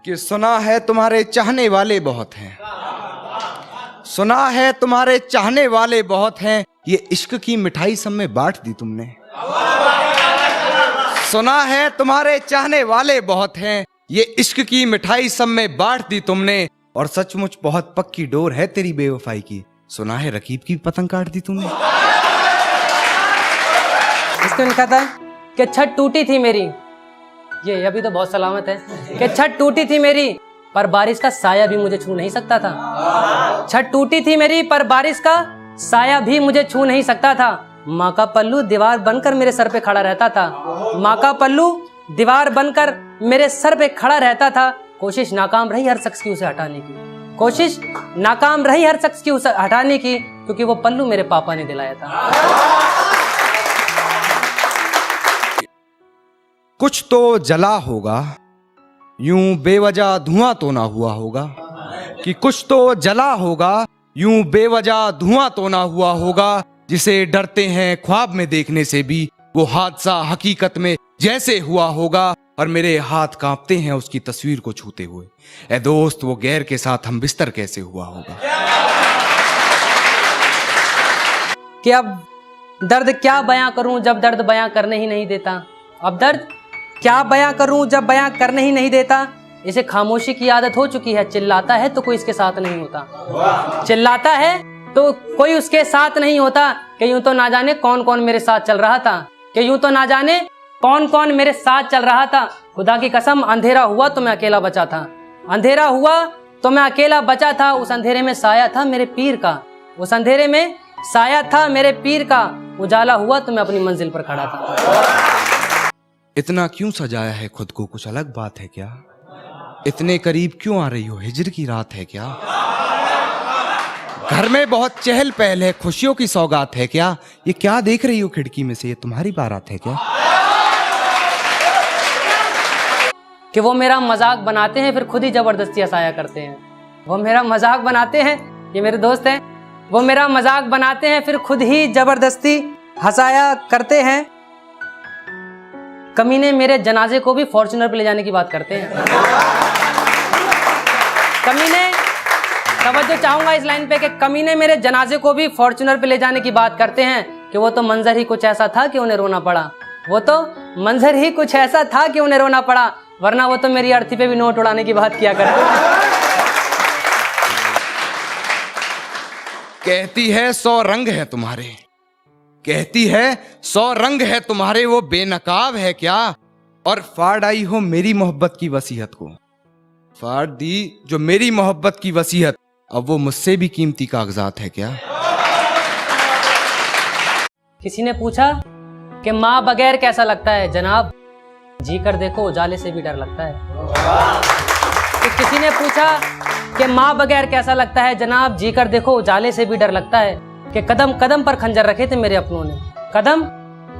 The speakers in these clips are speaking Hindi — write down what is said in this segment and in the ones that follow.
कि सुना है तुम्हारे चाहने वाले बहुत हैं, सुना है तुम्हारे चाहने वाले बहुत हैं, ये इश्क की मिठाई सब में बांट दी तुमने। सुना है तुम्हारे चाहने वाले बहुत हैं, ये इश्क की मिठाई सब में बांट दी तुमने, और सचमुच बहुत पक्की डोर है तेरी बेवफाई की, सुना है रकीब की पतंग काट दी तुमने। इसको लिखा था कि छत टूटी थी मेरी, ये अभी तो बहुत सलामत है, कि छत टूटी थी मेरी पर बारिश का साया भी मुझे छू नहीं सकता था। छत टूटी थी मेरी पर बारिश का साया भी मुझे छू नहीं सकता था। माँ का पल्लू दीवार बनकर मेरे सर पे खड़ा रहता था, माँ का पल्लू दीवार बनकर मेरे सर पे खड़ा रहता था। कोशिश नाकाम रही हर शख्स की उसे हटाने की, कोशिश नाकाम रही हर शख्स की उसे हटाने की, क्योंकि वो पल्लू मेरे पापा ने दिलाया था। कुछ तो जला होगा, यूं बेवजह धुआं तो ना हुआ होगा, कि कुछ तो जला होगा, यूं बेवजह धुआं तो ना हुआ होगा, जिसे डरते हैं ख्वाब में देखने से भी वो हादसा हकीकत में जैसे हुआ होगा, और मेरे हाथ कांपते हैं उसकी तस्वीर को छूते हुए। ए दोस्त, वो गैर के साथ हम बिस्तर कैसे हुआ होगा। कि अब दर्द क्या बयां करूं जब दर्द बयां करने ही नहीं देता, अब दर्द क्या बयां करूं जब बयां करने ही नहीं देता। इसे खामोशी की आदत हो चुकी है, चिल्लाता है तो कोई इसके साथ नहीं होता, चिल्लाता है तो कोई उसके साथ नहीं होता। कि यूं तो ना जाने कौन कौन मेरे साथ चल रहा था, कि यूं तो ना जाने कौन कौन मेरे साथ चल रहा था। खुदा की कसम, अंधेरा हुआ तो मैं अकेला बचा था, अंधेरा हुआ तो मैं अकेला बचा था। उस अंधेरे में साया था मेरे पीर का, उस अंधेरे में साया था मेरे पीर का। उजाला हुआ तो मैं अपनी मंजिल पर खड़ा था। इतना क्यों सजाया है खुद को, कुछ अलग बात है क्या? इतने करीब क्यों आ रही हो, हिजर की रात है क्या? घर में बहुत चहल पहल है, खुशियों की सौगात है क्या? ये क्या देख रही हो खिड़की में से, ये तुम्हारी बारात है क्या? कि वो मेरा मजाक बनाते हैं फिर खुद ही जबरदस्ती हंसाया करते हैं। वो मेरा मजाक बनाते हैं, ये मेरे दोस्त हैं, वो मेरा मजाक बनाते हैं फिर खुद ही जबरदस्ती हंसाया करते हैं। कमीने मेरे जनाजे को भी फॉर्च्यूनर पे ले जाने की बात करते हैं। कमीने, तवज्जो चाहूंगा इस लाइन पे, कि कमीने मेरे जनाजे को भी फॉर्च्यूनर पे ले जाने की बात करते हैं। कि वो तो मंजर ही कुछ ऐसा था कि उन्हें रोना पड़ा, वो तो मंजर ही कुछ ऐसा था कि उन्हें रोना पड़ा, वरना वो तो मेरी अर्थी पे भी नोट उड़ाने की बात किया करते हैं। कहती है 100 रंग है तुम्हारे, कहती है 100 रंग है तुम्हारे, वो बेनकाब है क्या? और फाड़ आई हो मेरी मोहब्बत की वसीयत को, फाड़ दी जो मेरी मोहब्बत की वसीयत, अब वो मुझसे भी कीमती कागजात है क्या? किसी ने पूछा कि माँ बगैर कैसा लगता है, जनाब जी कर देखो उजाले से भी डर लगता है। कि किसी ने पूछा कि माँ बगैर कैसा लगता है, जनाब जी कर देखो उजाले से भी डर लगता है। कि कदम कदम पर खंजर रखे थे मेरे अपनों ने, कदम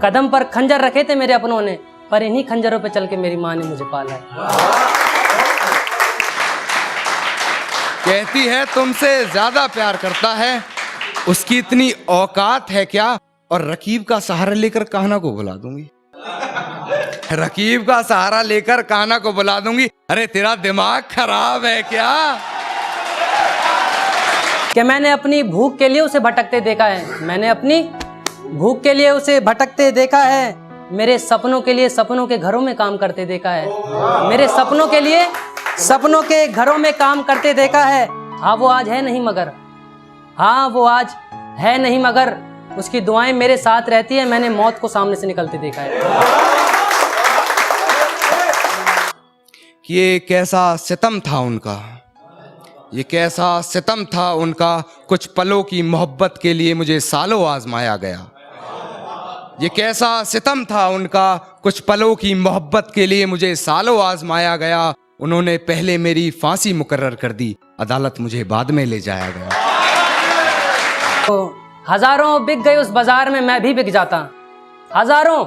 कदम पर खंजर रखे थे मेरे अपनों ने, पर इन्हीं खंजरों पे चल के मेरी माँ ने मुझे पाला है। कहती है तुमसे ज्यादा प्यार करता है, उसकी इतनी औकात है क्या? और रकीब का सहारा लेकर कान्हा को बुला दूंगी, रकीब का सहारा लेकर कान्हा को बुला दूंगी। अरे तेरा दिमाग खराब है क्या? कि मैंने अपनी भूख के लिए उसे भटकते देखा है, मैंने अपनी भूख के लिए उसे भटकते देखा है। मेरे सपनों के लिए सपनों के घरों में काम करते देखा है, मेरे सपनों के लिए सपनों के घरों में काम करते देखा है। हाँ वो आज है नहीं मगर, हाँ वो आज है नहीं मगर, उसकी दुआएं मेरे साथ रहती है, मैंने मौत को सामने से निकलते देखा है। ये कैसा सितम था उनका, ये कैसा सितम था उनका, कुछ पलों की मोहब्बत के लिए मुझे सालों आजमाया गया। ये कैसा सितम था उनका, कुछ पलों की मोहब्बत के लिए मुझे सालों आजमाया गया। उन्होंने पहले मेरी फांसी मुकर्रर कर दी, अदालत मुझे बाद में ले जाया गया। तो हजारों बिक गए उस बाजार में, मैं भी बिक जाता, हजारों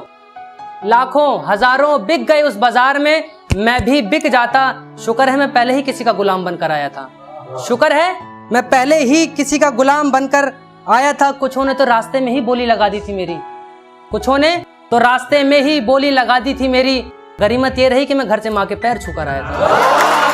लाखों हजारों बिक गए उस बाजार में, मैं भी बिक जाता। शुक्र है मैं पहले ही किसी का गुलाम बनकर आया था, शुक्र है मैं पहले ही किसी का गुलाम बनकर आया था। कुछों ने तो रास्ते में ही बोली लगा दी थी मेरी, कुछों ने तो रास्ते में ही बोली लगा दी थी मेरी। गरीमत ये रही कि मैं घर से माँ के पैर छूकर आया था।